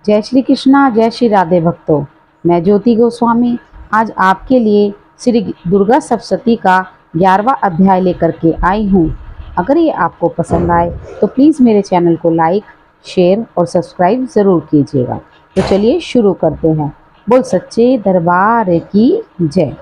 जय श्री कृष्णा, जय श्री राधे भक्तों। मैं ज्योति गोस्वामी आज आपके लिए श्री दुर्गा सप्तशती का 11वां अध्याय लेकर के आई हूँ। अगर ये आपको पसंद आए तो प्लीज़ मेरे चैनल को लाइक, शेयर और सब्सक्राइब ज़रूर कीजिएगा। तो चलिए शुरू करते हैं। बोल सच्चे दरबार की जय।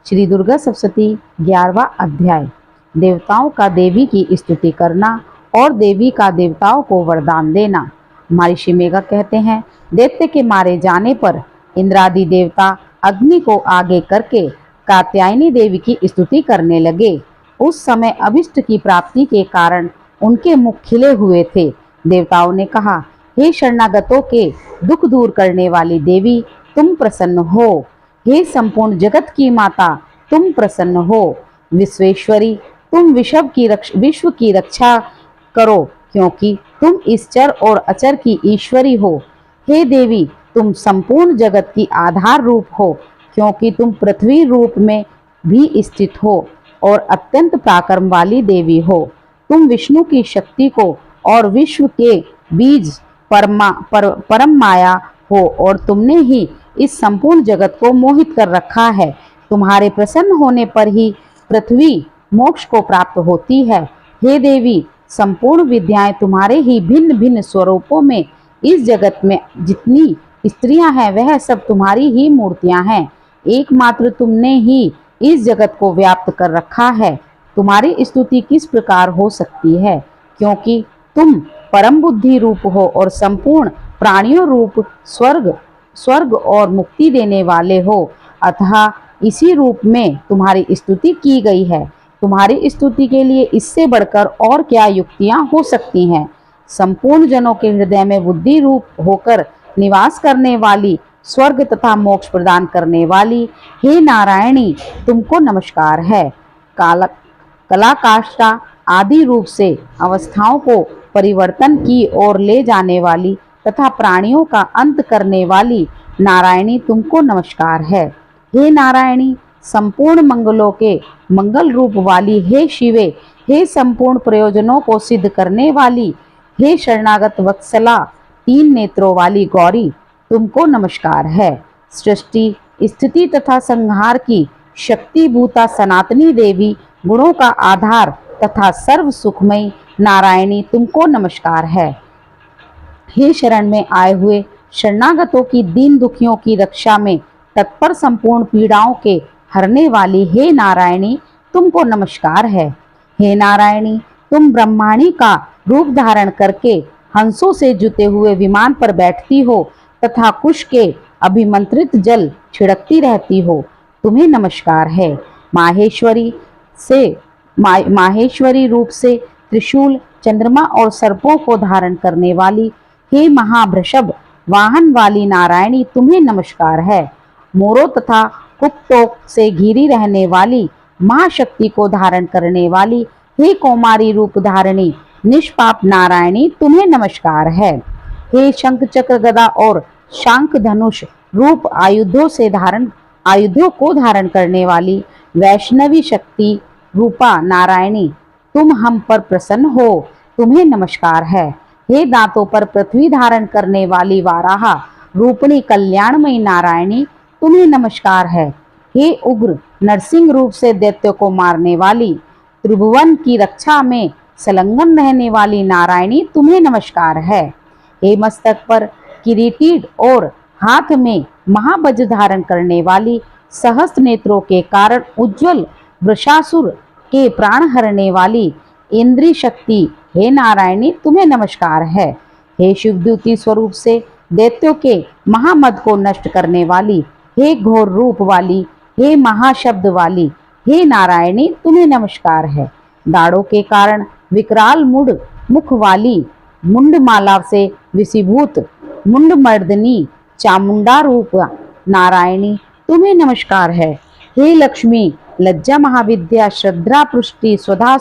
श्री दुर्गा सप्तशती 11वां अध्याय। देवताओं का देवी की स्तुति करना और देवी का देवताओं को वरदान देना। महर्षि मेघा कहते हैं, दैत्य के मारे जाने पर इंद्रादि देवता अग्नि को आगे करके कात्यायनी देवी की स्तुति करने लगे। उस समय अभिष्ट की प्राप्ति के कारण उनके मुख खिले हुए थे। देवताओं ने कहा, हे शरणागतों के दुख दूर करने वाली देवी, तुम प्रसन्न हो। हे संपूर्ण जगत की माता, तुम प्रसन्न हो। विश्वेश्वरी, तुम विश्व की रक्षा करो, क्योंकि तुम इस चर और अचर की ईश्वरी हो। हे देवी, तुम संपूर्ण जगत की आधार रूप हो, क्योंकि तुम पृथ्वी रूप में भी स्थित हो और अत्यंत पराक्रम वाली देवी हो। तुम विष्णु की शक्ति को और विश्व के बीज परम माया हो और तुमने ही इस संपूर्ण जगत को मोहित कर रखा है। तुम्हारे प्रसन्न होने पर ही पृथ्वी मोक्ष को प्राप्त होती है। हे देवी, संपूर्ण विद्याएं तुम्हारे ही भिन्न भिन्न स्वरूपों में इस जगत में जितनी स्त्रियां हैं वह सब तुम्हारी ही मूर्तियां हैं। एकमात्र तुमने ही इस जगत को व्याप्त कर रखा है। तुम्हारी स्तुति किस प्रकार हो सकती है, क्योंकि तुम परम बुद्धि रूप हो और संपूर्ण प्राणियों रूप स्वर्ग और मुक्ति देने वाले हो। अतः इसी रूप में तुम्हारी स्तुति की गई है। तुम्हारी स्तुति के लिए इससे बढ़कर और क्या युक्तियां हो सकती हैं। संपूर्ण जनों के हृदय में बुद्धि रूप होकर निवास करने वाली, स्वर्ग तथा मोक्ष प्रदान करने वाली, हे नारायणी, तुमको नमस्कार है। कलाकाष्ठा आदि रूप से अवस्थाओं को परिवर्तन की ओर ले जाने वाली तथा प्राणियों का अंत करने वाली नारायणी, तुमको नमस्कार है। हे नारायणी, संपूर्ण मंगलों के मंगल रूप वाली, हे शिवे, हे संपूर्ण प्रयोजनों को सिद्ध करने वाली, हे शरणागत वत्सला, 3 नेत्रों वाली गौरी, तुमको नमस्कार है। सृष्टि, स्थिति तथा संहार की शक्ति भूता सनातनी देवी, गुणों का आधार तथा सर्व सुखमयी नारायणी, तुमको नमस्कार है। हे शरण में आए हुए शरणागतों की दीन दुखियों की रक्षा में तत्पर, संपूर्ण पीड़ाओं के हरने वाली, हे नारायणी, तुमको नमस्कार है। हे नारायणी, तुम ब्रह्माणी का रूप धारण करके हंसों से जुते हुए विमान पर बैठती हो तथा कुश के अभिमंत्रित जल छिड़कती रहती हो, तुम्हें नमस्कार है। माहेश्वरी रूप से त्रिशूल, चंद्रमा और सर्पों को धारण करने वाली, हे महावृषभ वाहन वाली नारायणी, तुम्हें नमस्कार है। मोरों तथा कुत्तों से घिरी रहने वाली, महाशक्ति को धारण करने वाली, हे कौमारी रूप धारणी निष्पाप नारायणी, तुम्हें नमस्कार है। हे शंख चक्र गदा और शांख धनुष रूप आयुधों को धारण करने वाली वैष्णवी शक्ति रूपा नारायणी, तुम हम पर प्रसन्न हो, तुम्हें नमस्कार है। हे दांतों पर पृथ्वी धारण करने वाली वाराहा रूपणी कल्याणमयी नारायणी, तुम्हें नमस्कार है। हे उग्र नरसिंह रूप से दैत्यों को मारने वाली, त्रिभुवन की रक्षा में संलग्न रहने वाली नारायणी, तुम्हें नमस्कार है। हे मस्तक पर किरीटी और हाथ में महावज्र धारण करने वाली, सहस्त्र नेत्रों के कारण उज्जवल वृषासुर के प्राण हरने वाली इंद्री शक्ति, हे नारायणी, तुम्हें नमस्कार है। हे शिवद्युति स्वरूप से दैत्यों के महामद को नष्ट करने वाली, हे घोर रूप वाली, हे महाशब्द वाली, हे नारायणी, तुम्हें नमस्कार है। दाढ़ों के कारण विकराल मुख वाली, मुंडमाला से विषीभूत मुंडमर्दिनी चामुंडा रूप नारायणी, तुम्हें नमस्कार है। हे लक्ष्मी, लज्जा महाविद्या, श्रद्धा पुष्टि, स्वधा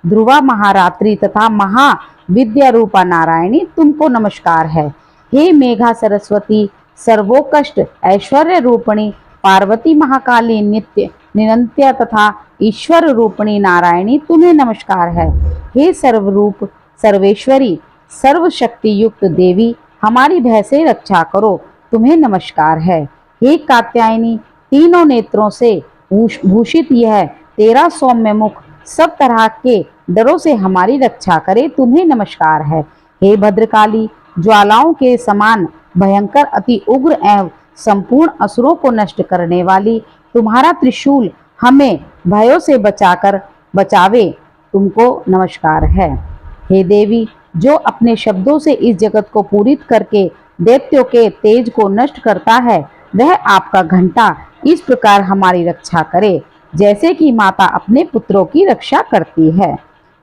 ध्रुवा महारात्रि तथा महाविद्या रूपा नारायणी, तुमको नमस्कार है। हे मेघा सरस्वती, सर्वोत्कृष्ट ऐश्वर्य रूपणी पार्वती महाकाली, नित्य निरंत्य तथा ईश्वर रूपणी नारायणी, तुम्हें नमस्कार है। हे सर्वरूप सर्वेश्वरी, सर्वशक्ति युक्त देवी, हमारी भय से रक्षा करो, तुम्हें नमस्कार है। हे कात्यायनी, तीनों नेत्रों से भूषित यह तेरा सौम्य मुख सब तरह के डरों से हमारी रक्षा करे, तुम्हें नमस्कार है। हे भद्रकाली, ज्वालाओं के समान भयंकर, अति उग्र एवं संपूर्ण असुरों को नष्ट करने वाली तुम्हारा त्रिशूल हमें भयों से बचावे, तुमको नमस्कार है। हे देवी, जो अपने शब्दों से इस जगत को पूरित करके दैत्यों के तेज को नष्ट करता है, वह आपका घंटा इस प्रकार हमारी रक्षा करे जैसे कि माता अपने पुत्रों की रक्षा करती है।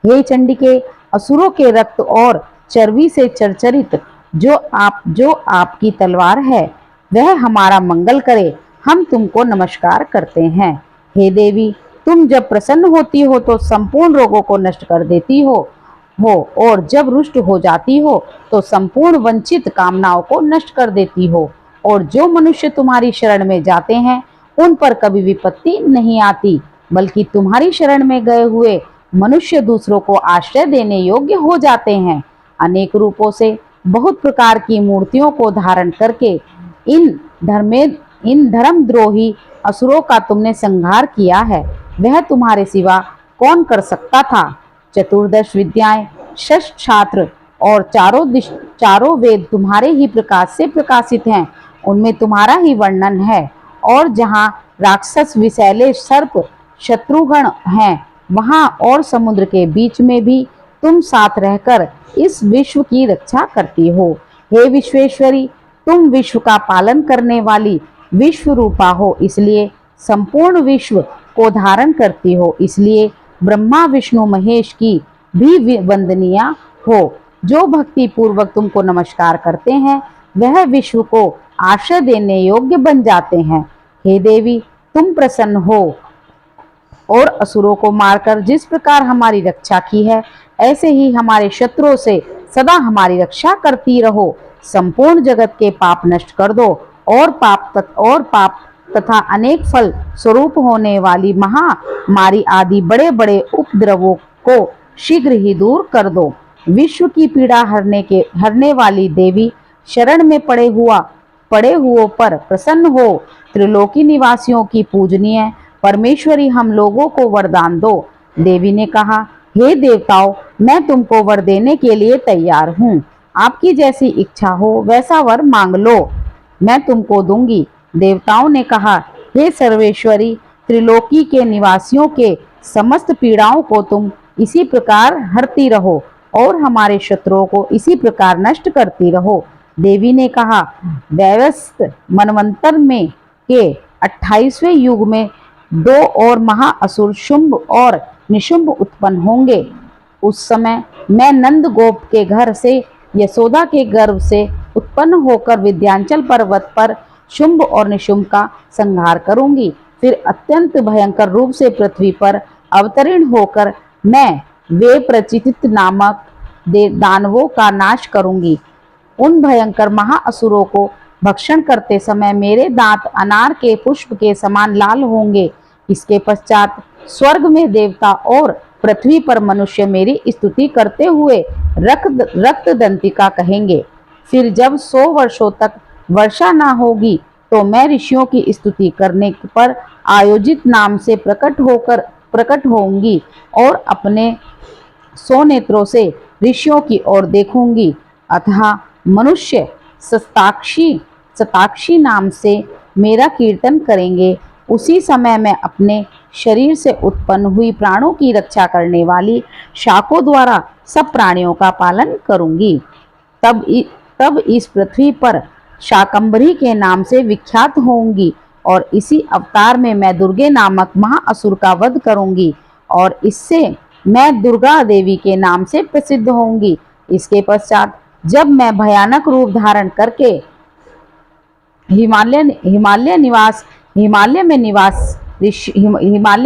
हे चंडिके, असुरों के रक्त और चर्बी से चरचरित जो आपकी तलवार है, वह हमारा मंगल करे, हम तुमको नमस्कार करते हैं। हे देवी, तुम जब प्रसन्न होती हो तो संपूर्ण रोगों को नष्ट कर देती हो और जब रुष्ट हो जाती हो तो संपूर्ण वंचित कामनाओं को नष्ट कर देती हो। और जो मनुष्य तुम्हारी शरण में जाते हैं उन पर कभी विपत्ति नहीं आती, बल्कि तुम्हारी शरण में गए हुए मनुष्य दूसरों को आश्रय देने योग्य हो जाते हैं। अनेक रूपों से बहुत प्रकार की मूर्तियों को धारण करके इन धर्मद्रोही असुरों का तुमने संहार किया है, वह तुम्हारे सिवा कौन कर सकता था। चतुर्दश विद्याएं, शस्त्र और चारों वेद तुम्हारे ही प्रकाश से प्रकाशित हैं, उनमें तुम्हारा ही वर्णन है। और जहाँ राक्षस विषैले सर्प शत्रुगण हैं, वहाँ और समुद्र के बीच में भी तुम साथ रहकर इस विश्व की रक्षा करती हो। हे विश्वेश्वरी, तुम विश्व का पालन करने वाली विश्व रूपा हो, इसलिए संपूर्ण विश्व को धारण करती हो, इसलिए ब्रह्मा विष्णु महेश की भी वंदनीय हो। जो भक्ति पूर्वक तुमको नमस्कार करते हैं, वह विश्व को आश्रय देने योग्य बन जाते हैं। हे देवी, तुम प्रसन्न हो और असुरों को मारकर जिस प्रकार हमारी रक्षा की है, ऐसे ही हमारे शत्रुओं से सदा हमारी रक्षा करती रहो। संपूर्ण जगत के पाप नष्ट कर दो और पाप तथा अनेक फल स्वरूप होने वाली महामारी आदि बड़े बड़े उपद्रवों को शीघ्र ही दूर कर दो। विश्व की पीड़ा हरने वाली देवी, शरण में पड़े हुओं पर प्रसन्न हो। त्रिलोकी निवासियों की पूजनीय परमेश्वरी, हम लोगों को वरदान दो। देवी ने कहा, हे देवताओं, मैं तुमको वर देने के लिए तैयार हूँ। आपकी जैसी इच्छा हो वैसा वर मांग लो, मैं तुमको दूंगी। देवताओं ने कहा, हे सर्वेश्वरी, त्रिलोकी के निवासियों के समस्त पीड़ाओं को तुम इसी प्रकार हरती रहो और हमारे शत्रुओं को इसी प्रकार नष्ट करती रहो। देवी ने कहा, वैवस्वत मनवंतर में के 28वें युग में 2 और महाअसुर शुंभ और निशुंभ उत्पन्न होंगे। उस समय मैं नंद गोप के घर से यशोदा के गर्भ से उत्पन्न होकर विंध्याचल पर्वत पर शुंभ और निशुंभ का संहार करूंगी। फिर अत्यंत भयंकर रूप से पृथ्वी पर अवतरण होकर मैं वे प्रचित नामक दानवों का नाश करूंगी। उन भयंकर महाअसुरों को भक्षण करते समय मेरे दांत अनार के पुष्प के समान लाल होंगे। इसके पश्चात स्वर्ग में देवता और पृथ्वी पर मनुष्य मेरी स्तुति करते हुए रक्त दंतिका कहेंगे। फिर जब 100 वर्षों तक वर्षा न होगी तो मैं ऋषियों की स्तुति करने पर आयोजित नाम से प्रकट होंगी और अपने 100 नेत्रों से ऋषियों की ओर देखूंगी। अतः मनुष्य सताक्षी नाम से मेरा कीर्तन करेंगे। उसी समय मैं अपने शरीर से उत्पन्न हुई प्राणों की रक्षा करने वाली शाखों द्वारा सब प्राणियों का पालन करूंगी। तब इस पृथ्वी पर शाकंभरी के नाम से विख्यात होंगी और इसी अवतार में मैं दुर्गे नामक महाअसुर का वध करूंगी और इससे मैं दुर्गा देवी के नाम से प्रसिद्ध होंगी। इसके पश्चात जब मैं भयानक रूप धारण करके हिमालय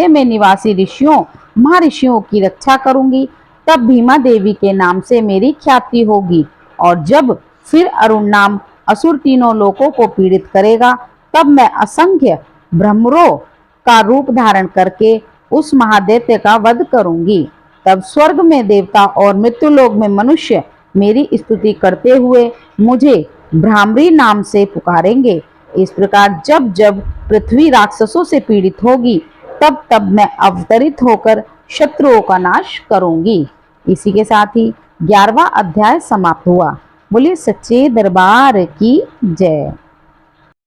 में निवासी ऋषियों महर्षियों की रक्षा करूंगी, तब भीमा देवी के नाम से मेरी ख्याति होगी। और जब फिर अरुण नाम असुर तीनों लोकों को पीड़ित करेगा, तब मैं असंख्य भ्रमरों का रूप धारण करके उस महादैत्य का वध करूंगी। तब स्वर्ग में देवता और मृत्युलोक में मनुष्य मेरी स्तुति करते हुए मुझे भ्रामरी नाम से पुकारेंगे। इस प्रकार जब जब पृथ्वी राक्षसों से पीड़ित होगी तब तब मैं अवतरित होकर शत्रुओं का नाश करूंगी। इसी के साथ ही 11वां अध्याय समाप्त हुआ। बोलिए सच्चे दरबार की जय।